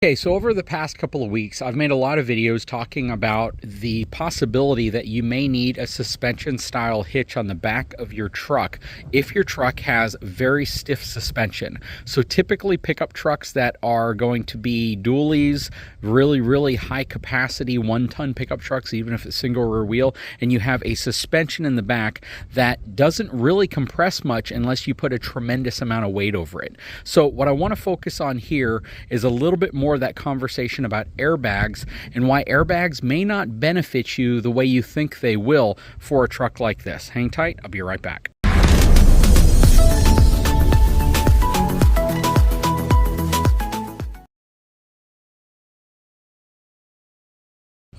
Okay, so over the past couple of weeks, I've made a lot of videos talking about the possibility that you may need a suspension style hitch on the back of your truck if your truck has very stiff suspension. So typically pickup trucks that are going to be dualies, really high capacity 1-ton pickup trucks, even if it's single rear wheel, and you have a suspension in the back that doesn't really compress much unless you put a tremendous amount of weight over it. So what I want to focus on here is a little bit more of that conversation about airbags and why airbags may not benefit you the way you think they will for a truck like this. Hang tight, I'll be right back.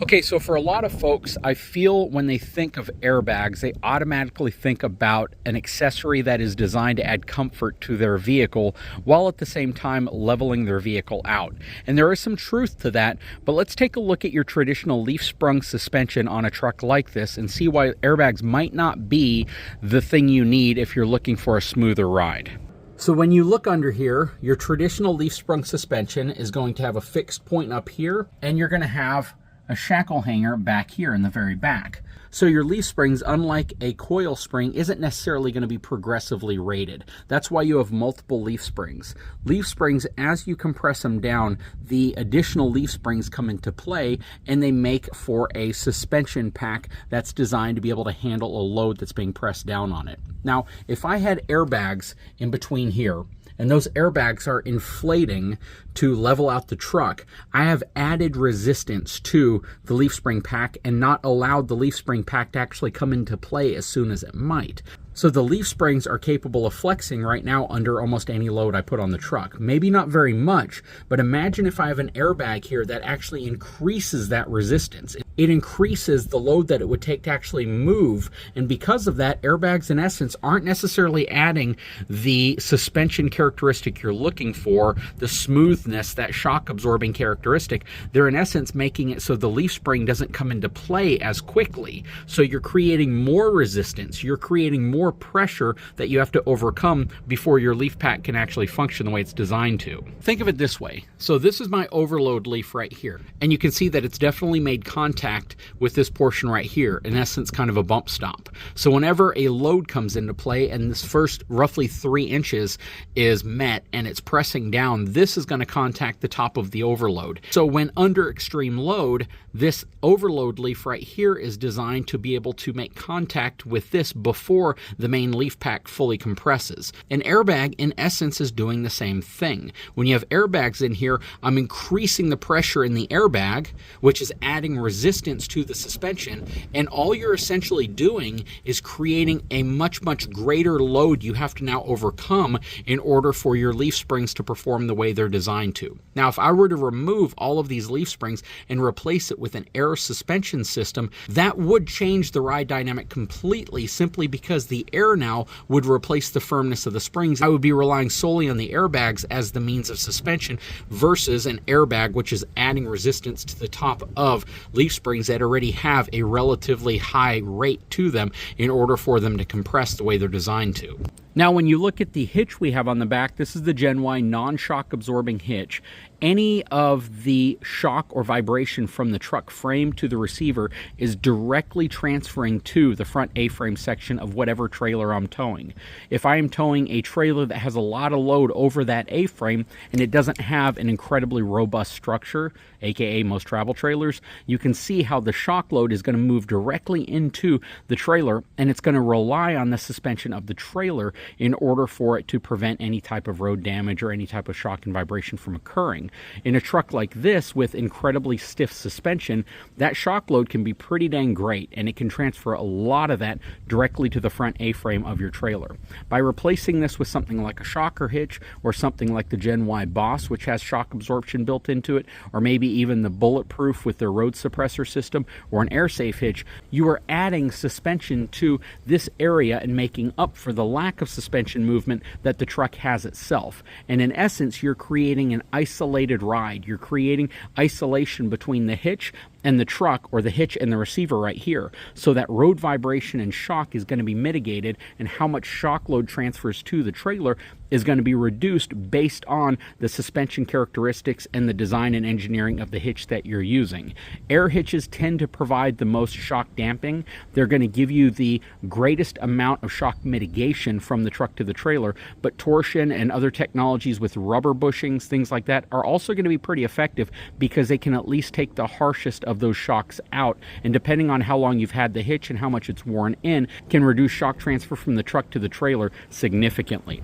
Okay, so for a lot of folks, I feel when they think of airbags, they automatically think about an accessory that is designed to add comfort to their vehicle while at the same time leveling their vehicle out. And there is some truth to that, but let's take a look at your traditional leaf-sprung suspension on a truck like this and see why airbags might not be the thing you need if you're looking for a smoother ride. So when you look under here, your traditional leaf-sprung suspension is going to have a fixed point up here, and you're going to have a shackle hanger back here in the very back. So your leaf springs, unlike a coil spring, isn't necessarily going to be progressively rated. That's why you have multiple leaf springs. Leaf springs, as you compress them down, the additional leaf springs come into play and they make for a suspension pack that's designed to be able to handle a load that's being pressed down on it. Now, if I had airbags in between here, and those airbags are inflating to level out the truck, I have added resistance to the leaf spring pack and not allowed the leaf spring pack to actually come into play as soon as it might. So the leaf springs are capable of flexing right now under almost any load I put on the truck. Maybe not very much, but imagine if I have an airbag here that actually increases that resistance. It increases the load that it would take to actually move, and because of that, airbags in essence aren't necessarily adding the suspension characteristic you're looking for, the smoothness, that shock absorbing characteristic. They're in essence making it so the leaf spring doesn't come into play as quickly. So you're creating more resistance, you're creating more pressure that you have to overcome before your leaf pack can actually function the way it's designed to. Think of it this way. So this is my overload leaf right here, and you can see that it's definitely made contact with this portion right here, in essence kind of a bump stop. So whenever a load comes into play and this first roughly 3 inches is met and it's pressing down, this is going to contact the top of the overload. So when under extreme load, this overload leaf right here is designed to be able to make contact with this before the main leaf pack fully compresses. An airbag in essence is doing the same thing. When you have airbags in here, I'm increasing the pressure in the airbag, which is adding resistance to the suspension, and all you're essentially doing is creating a much greater load you have to now overcome in order for your leaf springs to perform the way they're designed to. Now, if I were to remove all of these leaf springs and replace it with an air suspension system, that would change the ride dynamic completely, simply because the air now would replace the firmness of the springs. I would be relying solely on the airbags as the means of suspension versus an airbag which is adding resistance to the top of leaf springs that already have a relatively high rate to them in order for them to compress the way they're designed to. Now, when you look at the hitch we have on the back, this is the Gen Y non-shock absorbing hitch. Any of the shock or vibration from the truck frame to the receiver is directly transferring to the front A-frame section of whatever trailer I'm towing. If I am towing a trailer that has a lot of load over that A-frame and it doesn't have an incredibly robust structure, aka most travel trailers, you can see how the shock load is going to move directly into the trailer, and it's going to rely on the suspension of the trailer in order for it to prevent any type of road damage or any type of shock and vibration from occurring. In a truck like this with incredibly stiff suspension, that shock load can be pretty dang great, and it can transfer a lot of that directly to the front A-frame of your trailer. By replacing this with something like a shocker hitch or something like the Gen Y Boss, which has shock absorption built into it, or maybe even the Bulletproof with their road suppressor system, or an AirSafe hitch, you are adding suspension to this area and making up for the lack of suspension movement that the truck has itself. And in essence, you're creating an isolated ride. You're creating isolation between the hitch and the truck, or the hitch and the receiver right here, so that road vibration and shock is going to be mitigated, and how much shock load transfers to the trailer is going to be reduced based on the suspension characteristics and the design and engineering of the hitch that you're using. Air hitches tend to provide the most shock damping. They're going to give you the greatest amount of shock mitigation from the truck to the trailer, but torsion and other technologies with rubber bushings, things like that, are also going to be pretty effective because they can at least take the harshest of those shocks out, and depending on how long you've had the hitch and how much it's worn in, can reduce shock transfer from the truck to the trailer significantly.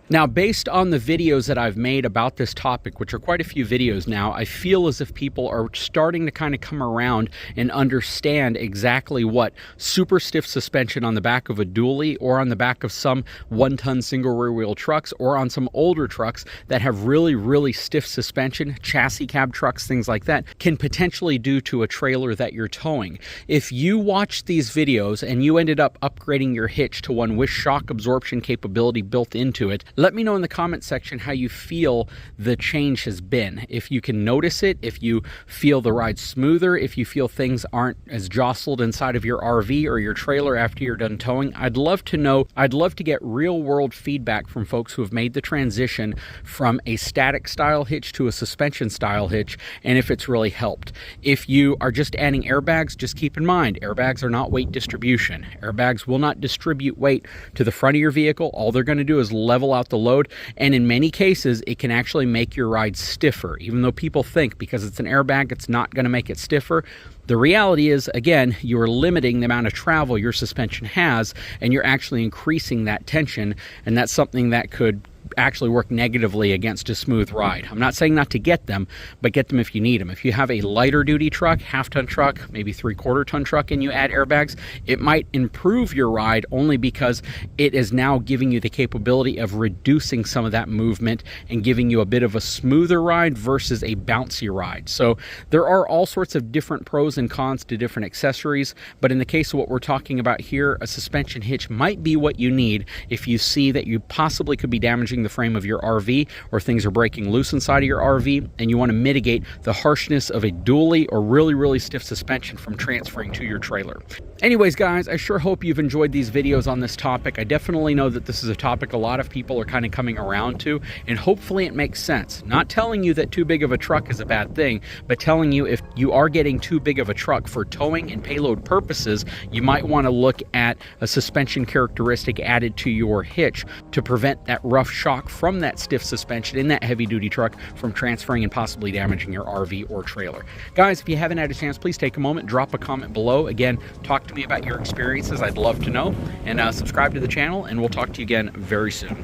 Now, based on the videos that I've made about this topic, which are quite a few videos now, I feel as if people are starting to kind of come around and understand exactly what super stiff suspension on the back of a dually or on the back of some one-ton single rear wheel trucks or on some older trucks that have really, really stiff suspension, chassis cab trucks, things like that, can potentially do to a trailer that you're towing. If you watched these videos and you ended up upgrading your hitch to one with shock absorption capability built into it, let me know in the comment section how you feel the change has been. If you can notice it, if you feel the ride smoother, if you feel things aren't as jostled inside of your RV or your trailer after you're done towing. I'd love to know. I'd love to get real world feedback from folks who have made the transition from a static style hitch to a suspension style hitch, and if it's really helped. If you are just adding airbags, just keep in mind, airbags are not weight distribution. Airbags will not distribute weight to the front of your vehicle. All they're going to do is level out the load, and in many cases it can actually make your ride stiffer. Even though people think because it's an airbag it's not going to make it stiffer, the reality is, again, you're limiting the amount of travel your suspension has, and you're actually increasing that tension, and that's something that could actually work negatively against a smooth ride. I'm not saying not to get them, but get them if you need them. If you have a lighter duty truck, half-ton truck, maybe 3/4-ton truck, and you add airbags, it might improve your ride only because it is now giving you the capability of reducing some of that movement and giving you a bit of a smoother ride versus a bouncy ride. So there are all sorts of different pros and cons to different accessories, but in the case of what we're talking about here, a suspension hitch might be what you need if you see that you possibly could be damaging the frame of your RV, or things are breaking loose inside of your RV, and you want to mitigate the harshness of a dually or really, really stiff suspension from transferring to your trailer. Anyways, guys, I sure hope you've enjoyed these videos on this topic. I definitely know that this is a topic a lot of people are kind of coming around to, and hopefully it makes sense. Not telling you that too big of a truck is a bad thing, but telling you if you are getting too big of a truck for towing and payload purposes, you might want to look at a suspension characteristic added to your hitch to prevent that rough shock from that stiff suspension in that heavy duty truck from transferring and possibly damaging your RV or trailer. Guys, if you haven't had a chance, please take a moment, drop a comment below. Again, talk to me about your experiences. I'd love to know. And subscribe to the channel, and we'll talk to you again very soon.